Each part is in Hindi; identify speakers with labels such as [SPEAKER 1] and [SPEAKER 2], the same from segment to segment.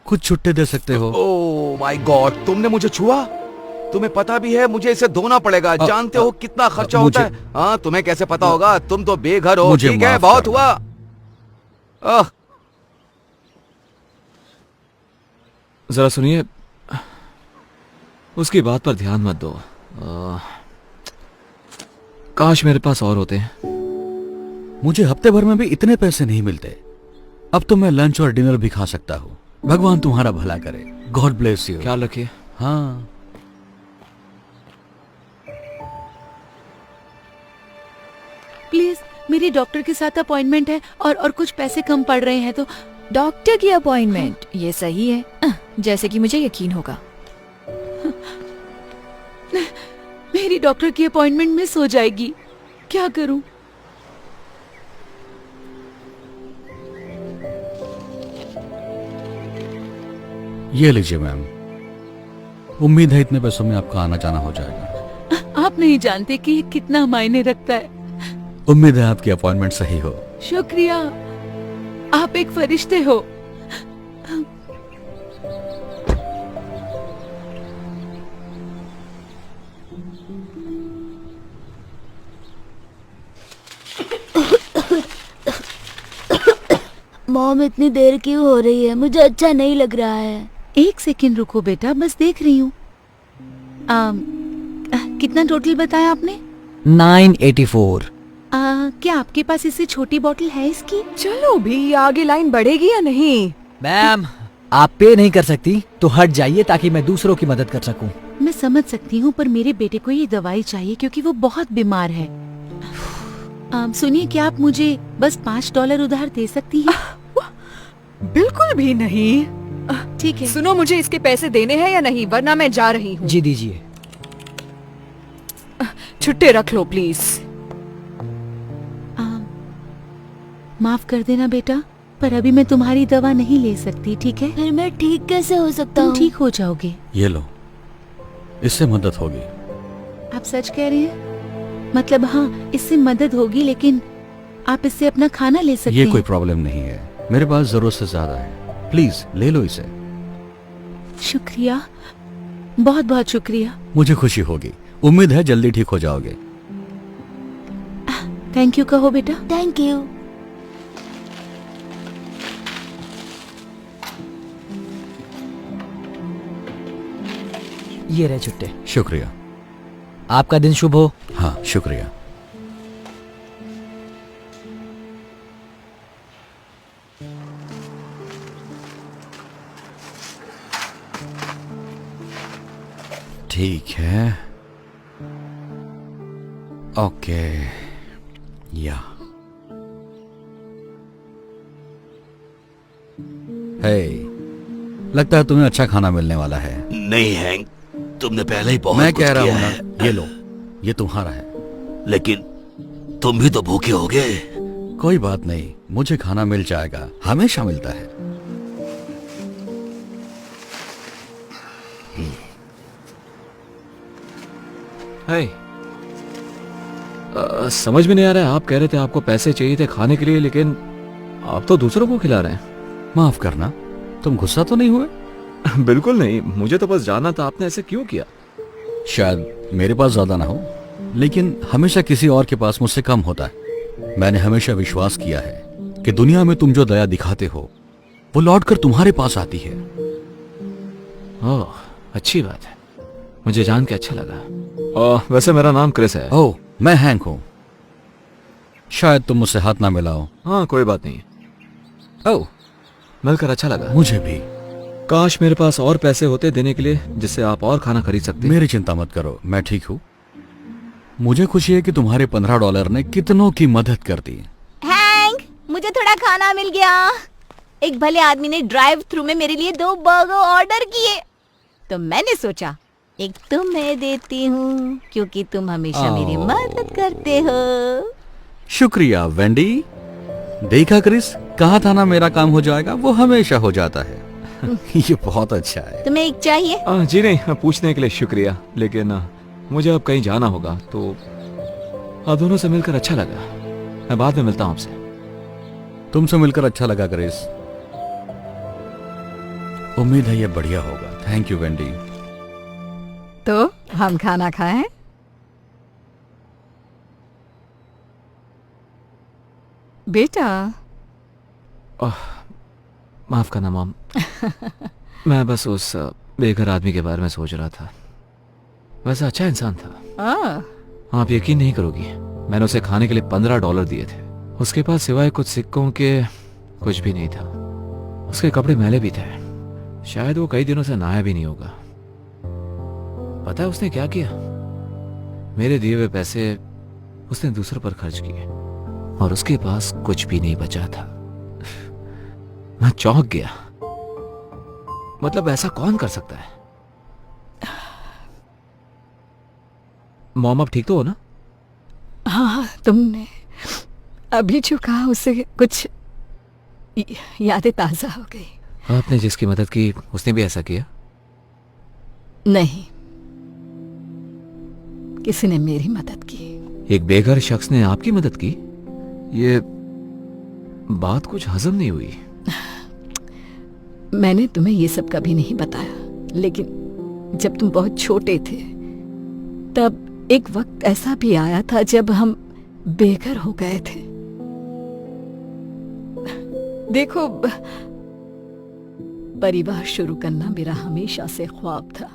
[SPEAKER 1] कुछ छुट्टे दे सकते हो?
[SPEAKER 2] ओह माय गॉड, तुमने मुझे छुआ? तुम्हें पता भी है मुझे इसे धोना पड़ेगा। जानते हो कितना खर्चा होता है? हाँ, तुम्हें कैसे पता होगा? तुम तो बेघर हो। ठीक है, बहुत हुआ।
[SPEAKER 3] जरा सुनिए, उसकी बात पर ध्यान मत दो। काश मेरे पास और होते हैं।
[SPEAKER 1] मुझे हफ्ते भर में भी इतने पैसे नहीं मिलते। अब तो मैं लंच और डिनर भी खा सकता हूँ। भगवान तुम्हारा भला करे। God bless you.
[SPEAKER 3] ख्याल रखिए।
[SPEAKER 1] हाँ,
[SPEAKER 4] प्लीज, मेरी डॉक्टर के साथ अपॉइंटमेंट है और कुछ पैसे कम पड़ रहे हैं तो।
[SPEAKER 5] डॉक्टर की अपॉइंटमेंट? ये सही है, जैसे कि मुझे यकीन होगा।
[SPEAKER 4] मेरी डॉक्टर की अपॉइंटमेंट मिस हो जाएगी, क्या करूं?
[SPEAKER 1] ये लीजिए मैम। उम्मीद है इतने पैसों में आपका आना जाना हो जाएगा।
[SPEAKER 4] आप नहीं जानते कि ये कितना मायने रखता है।
[SPEAKER 1] उम्मीद है आपकी अपॉइंटमेंट सही हो।
[SPEAKER 4] शुक्रिया, आप एक फरिश्ते हो।
[SPEAKER 6] मॉम, इतनी देर क्यों हो रही है? मुझे अच्छा नहीं लग रहा है।
[SPEAKER 4] एक सेकंड रुको बेटा, बस देख रही हूँ। कितना टोटल बताया आपने?
[SPEAKER 7] 984।
[SPEAKER 4] क्या आपके पास इससे छोटी बोतल है इसकी?
[SPEAKER 5] चलो भी, आगे लाइन बढ़ेगी या नहीं?
[SPEAKER 7] मैम, आप पे नहीं कर सकती तो हट जाइए ताकि मैं दूसरों की मदद कर सकूं।
[SPEAKER 4] मैं समझ सकती हूँ, पर मेरे बेटे को ये दवाई चाहिए क्योंकि वो बहुत बीमार है। सुनिए, क्या आप मुझे बस $5 उधार दे सकती हैं?
[SPEAKER 5] बिल्कुल भी नहीं।
[SPEAKER 4] ठीक है।
[SPEAKER 5] सुनो, मुझे इसके पैसे देने हैं या नहीं, वरना मैं जा रही हूँ।
[SPEAKER 7] जी दीजिए।
[SPEAKER 5] छुट्टे रख लो प्लीज।
[SPEAKER 4] माफ कर देना बेटा, पर अभी मैं तुम्हारी दवा नहीं ले सकती, ठीक है?
[SPEAKER 6] फिर मैं ठीक कैसे हो सकता
[SPEAKER 4] तुम
[SPEAKER 6] हूँ?
[SPEAKER 4] ठीक हो जाओगे।
[SPEAKER 1] ये लो, इससे मदद होगी।
[SPEAKER 4] आप सच कह रहे हैं? मतलब हाँ, इससे मदद होगी, लेकिन आप इससे अपना खाना ले सकते
[SPEAKER 1] ये
[SPEAKER 4] हैं।
[SPEAKER 1] कोई प्रॉब्लम नहीं है, मेरे पास जरूरत से ज्यादा है। प्लीज ले लो इसे।
[SPEAKER 4] शुक्रिया, बहुत बहुत शुक्रिया।
[SPEAKER 1] मुझे खुशी होगी। उम्मीद है जल्दी ठीक हो जाओगे।
[SPEAKER 4] थैंक यू कहो बेटा।
[SPEAKER 6] Thank you.
[SPEAKER 7] ये रहे छुट्टे।
[SPEAKER 1] शुक्रिया।
[SPEAKER 7] आपका दिन शुभ हो।
[SPEAKER 1] हाँ, शुक्रिया। ठीक है, ओके। या हे, लगता है तुम्हें अच्छा खाना मिलने वाला है।
[SPEAKER 2] नहीं हैंक, तुमने पहले ही बहुत
[SPEAKER 1] मैं
[SPEAKER 2] कुछ
[SPEAKER 1] कह रहा
[SPEAKER 2] किया
[SPEAKER 1] हूं
[SPEAKER 2] है।
[SPEAKER 1] ना, ये लो, ये तुम्हारा है।
[SPEAKER 2] लेकिन तुम भी तो भूखे होगे।
[SPEAKER 1] कोई बात नहीं, मुझे खाना मिल जाएगा, हमेशा मिलता है।
[SPEAKER 3] हाय, समझ में नहीं आ रहा है, आप कह रहे थे आपको पैसे चाहिए थे खाने के लिए, लेकिन आप तो दूसरों को खिला रहे हैं।
[SPEAKER 1] माफ करना, तुम गुस्सा तो नहीं हुए?
[SPEAKER 3] बिल्कुल नहीं, मुझे तो बस जानना था आपने ऐसे क्यों किया।
[SPEAKER 1] शायद मेरे पास ज्यादा ना हो, लेकिन हमेशा किसी और के पास मुझसे कम होता है। मैंने हमेशा विश्वास किया है कि दुनिया में तुम जो दया दिखाते हो वो लौटकर तुम्हारे पास आती है।
[SPEAKER 3] ओह, अच्छी बात है, मुझे जान के अच्छा लगा। वैसे मेरा नाम क्रिस है।
[SPEAKER 1] ओह, मैं हैंक हूं। शायद तुम मुझसे हाथ ना मिलाओ।
[SPEAKER 3] हाँ, कोई बात नहीं। ओह, मिलकर अच्छा लगा।
[SPEAKER 1] मुझे भी।
[SPEAKER 3] काश मेरे पास और पैसे होते देने के लिए, जिससे आप और खाना खरीद सकते।
[SPEAKER 1] मेरी चिंता मत करो, मैं ठीक हूँ। मुझे खुशी है कि तुम्हारे $15 ने कितनों की मदद कर दी।
[SPEAKER 6] हैंक, मुझे थोड़ा खाना मिल गया। एक भले आदमी ने ड्राइव थ्रू में मेरे लिए 2 बर्गर ऑर्डर किए, तो मैंने सोचा एक तुम्हें देती हूँ क्योंकि तुम हमेशा मेरी मदद करते हो।
[SPEAKER 1] शुक्रिया वेंडी। देखा क्रिस, कहा था ना मेरा काम हो जाएगा, वो हमेशा हो जाता है। ये बहुत अच्छा है।
[SPEAKER 6] तुम्हें एक चाहिए?
[SPEAKER 3] जी नहीं, पूछने के लिए शुक्रिया, लेकिन मुझे अब कहीं जाना होगा, तो आप दोनों से मिलकर अच्छा लगा। मैं बाद में मिलता हूँ आपसे।
[SPEAKER 1] तुमसे मिलकर अच्छा लगा क्रिस। उम्मीद है ये बढ़िया होगा। Thank you Wendy.
[SPEAKER 8] तो हम खाना खाएं? बेटा
[SPEAKER 3] माफ करना मॉम। मैं बस उस बेघर आदमी के बारे में सोच रहा था। वैसा अच्छा इंसान था। आप यकीन नहीं करोगी, मैंने उसे खाने के लिए $15 दिए थे। उसके पास सिवाय कुछ सिक्कों के कुछ भी नहीं था। उसके कपड़े मैले भी थे। शायद वो कई दिनों से नहाया भी नहीं होगा। पता है उसने क्या किया? मेरे दिए हुए पैसे उसने दूसरों पर खर्च किए और उसके पास कुछ भी नहीं बचा था। मैं चौंक गया। मतलब ऐसा कौन कर सकता है? मॉम आप ठीक तो हो ना?
[SPEAKER 8] हाँ, तुमने अभी जो कहा उससे कुछ यादें ताजा हो गई।
[SPEAKER 3] आपने जिसकी मदद की उसने भी ऐसा किया?
[SPEAKER 8] नहीं, किसी ने मेरी मदद की।
[SPEAKER 3] एक बेघर शख्स ने आपकी मदद की? ये बात कुछ हजम नहीं हुई।
[SPEAKER 8] मैंने तुम्हें ये सब कभी नहीं बताया, लेकिन जब तुम बहुत छोटे थे तब एक वक्त ऐसा भी आया था जब हम बेघर हो गए थे। देखो, परिवार शुरू करना मेरा हमेशा से ख्वाब था,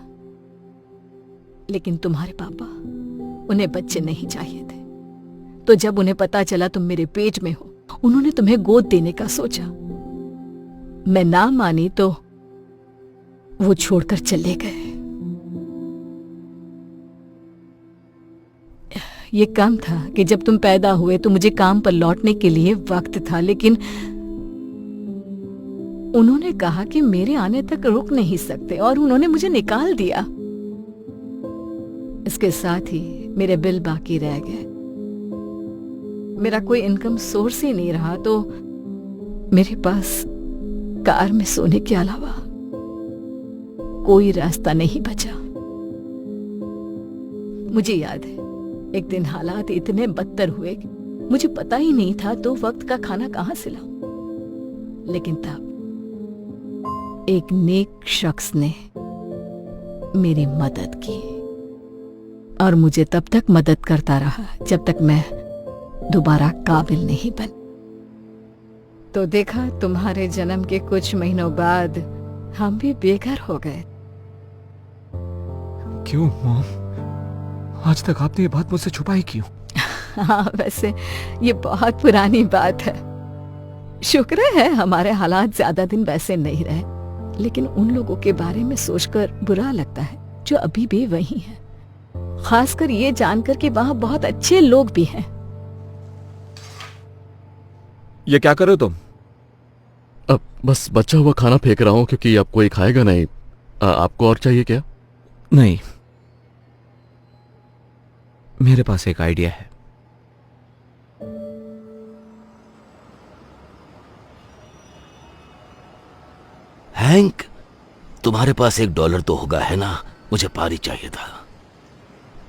[SPEAKER 8] लेकिन तुम्हारे पापा, उन्हें बच्चे नहीं चाहिए थे। तो जब उन्हें पता चला तुम मेरे पेट में हो, उन्होंने तुम्हें गोद देने का सोचा। मैं ना मानी तो वो छोड़कर चले गए। ये कम था कि जब तुम पैदा हुए तो मुझे काम पर लौटने के लिए वक्त था, लेकिन उन्होंने कहा कि मेरे आने तक रुक नहीं सकते और उन्होंने मुझे निकाल दिया। इसके साथ ही मेरे बिल बाकी रह गए। मेरा कोई इनकम सोर्स ही नहीं रहा, तो मेरे पास कार में सोने के अलावा कोई रास्ता नहीं बचा। मुझे याद है, एक दिन हालात इतने बदतर हुए कि मुझे पता ही नहीं था तो वक्त का खाना कहां से लाऊं। लेकिन तब एक नेक शख्स ने मेरी मदद की और मुझे तब तक मदद करता रहा जब तक मैं दोबारा काबिल नहीं बन। तो देखा, तुम्हारे जन्म के कुछ महीनों बाद हम भी बेघर हो गए।
[SPEAKER 3] क्यों मॉम? आज तक आपने ये बात मुझसे छुपाई क्यों?
[SPEAKER 8] हाँ, वैसे ये बहुत पुरानी बात है। शुक्र है हमारे हालात ज्यादा दिन वैसे नहीं रहे, लेकिन उन लोगों के बारे में सोचकर बुरा लगता है जो अभी भी वही हैं। खासकर ये जानकर कि वहां बहुत अच्छे लोग भी हैं।
[SPEAKER 3] ये क्या कर रहे हो तुम?
[SPEAKER 9] अब बस बचा हुआ खाना फेंक रहा हूँ क्योंकि अब कोई खाएगा नहीं। आपको और चाहिए क्या?
[SPEAKER 3] नहीं, मेरे पास एक आइडिया है।
[SPEAKER 10] हैंक, तुम्हारे पास $1 तो होगा, है ना? मुझे पारी चाहिए था।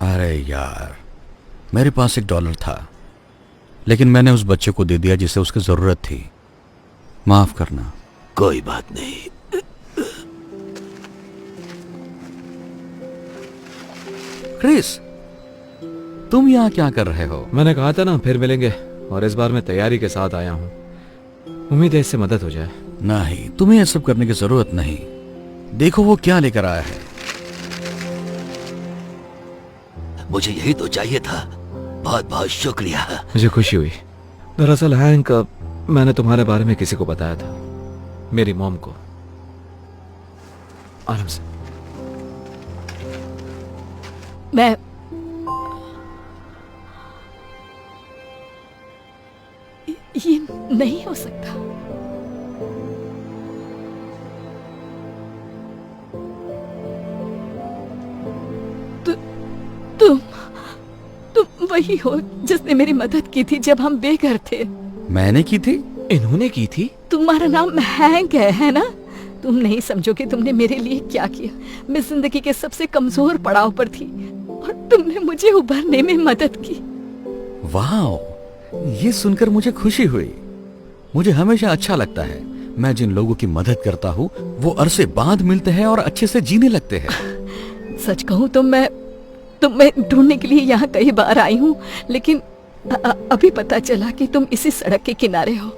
[SPEAKER 1] अरे यार, मेरे पास $1 था, लेकिन मैंने उस बच्चे को दे दिया जिसे उसकी जरूरत थी। माफ करना।
[SPEAKER 10] कोई बात नहीं।
[SPEAKER 1] क्रिस, तुम यहाँ क्या कर रहे हो?
[SPEAKER 3] मैंने कहा था ना फिर मिलेंगे, और इस बार मैं तैयारी के साथ आया हूँ। उम्मीद है इससे मदद हो जाए।
[SPEAKER 1] नहीं, तुम्हें ये सब करने की जरूरत नहीं। देखो वो क्या लेकर आया है।
[SPEAKER 10] मुझे यही तो चाहिए था। बहुत बहुत शुक्रिया।
[SPEAKER 3] मुझे खुशी हुई। दरअसल हैंक, मैंने तुम्हारे बारे में किसी को बताया था, मेरी मॉम को। आराम से।
[SPEAKER 8] मैं ये नहीं हो सकता। तुम वही हो जिसने मेरी मदद की थी जब हम बेघर थे।
[SPEAKER 1] मैंने की थी?
[SPEAKER 3] इन्होंने की थी?
[SPEAKER 8] तुम्हारा नाम हैंक है ना? तुम नहीं समझोगे तुमने मेरे लिए क्या किया। मैं जिंदगी के सबसे कमजोर पड़ाव पर थी और तुमने मुझे उभरने में मदद की।
[SPEAKER 1] वाह, ये सुनकर मुझे खुशी हुई। मुझे हमेशा अच्छा लगता है मैं जिन लोगों की मदद करता हूँ वो अरसे बाद मिलते हैं और अच्छे से जीने लगते हैं।
[SPEAKER 8] सच कहूँ तो मैं ढूंढने के लिए यहाँ कई बार आई हूँ, लेकिन अभी पता चला कि तुम इसी सड़क के किनारे हो।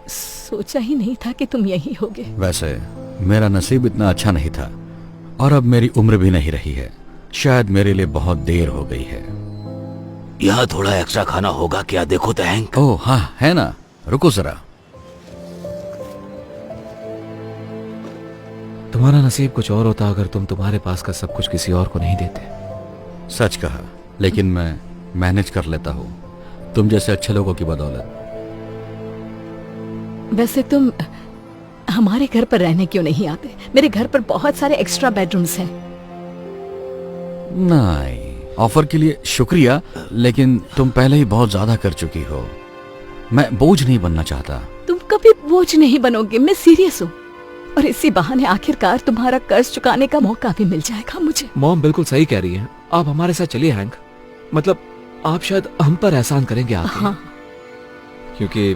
[SPEAKER 8] सोचा ही नहीं था कि तुम यहीं होगे।
[SPEAKER 1] वैसे मेरा नसीब इतना अच्छा नहीं था और अब मेरी उम्र भी नहीं रही है। शायद मेरे लिए बहुत देर हो गई है।
[SPEAKER 10] यहाँ थोड़ा एक्स्ट्रा खाना होगा क्या? देखो तो हैंक।
[SPEAKER 1] ओह हाँ, है ना, रुको जरा।
[SPEAKER 3] तुम्हारा नसीब कुछ और होता अगर तुम तुम्हारे पास का सब कुछ किसी और को नहीं देते।
[SPEAKER 1] सच कहा, लेकिन मैं मैनेज कर लेता हूँ तुम जैसे अच्छे लोगों की बदौलत।
[SPEAKER 8] वैसे तुम हमारे घर पर रहने क्यों नहीं आते? मेरे घर पर बहुत सारे एक्स्ट्रा बेडरूम्स हैं।
[SPEAKER 1] नहीं, ऑफर के लिए शुक्रिया, लेकिन तुम पहले ही बहुत ज्यादा कर चुकी हो। मैं बोझ नहीं बनना चाहता।
[SPEAKER 8] तुम कभी बोझ नहीं बनोगे, मैं सीरियस हूँ। और इसी बहाने आखिरकार तुम्हारा कर्ज चुकाने का मौका भी मिल जाएगा मुझे।
[SPEAKER 3] मॉम बिल्कुल सही कह रही है, आप हमारे साथ चलिए हैंक। मतलब आप शायद हम पर एहसान करेंगे आके।
[SPEAKER 8] हाँ।
[SPEAKER 3] क्योंकि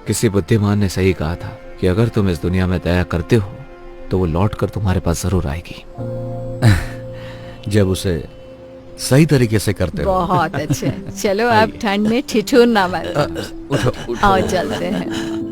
[SPEAKER 3] किसी बुद्धिमान ने सही कहा था कि अगर तुम इस दुनिया में दया करते हो तो वो लौट कर तुम्हारे पास जरूर आएगी।
[SPEAKER 1] जब उसे सही तरीके से करते हो।
[SPEAKER 8] बहुत अच्छे। चलो अब ठंड में ठिठुरना मत। आओ चलते हैं।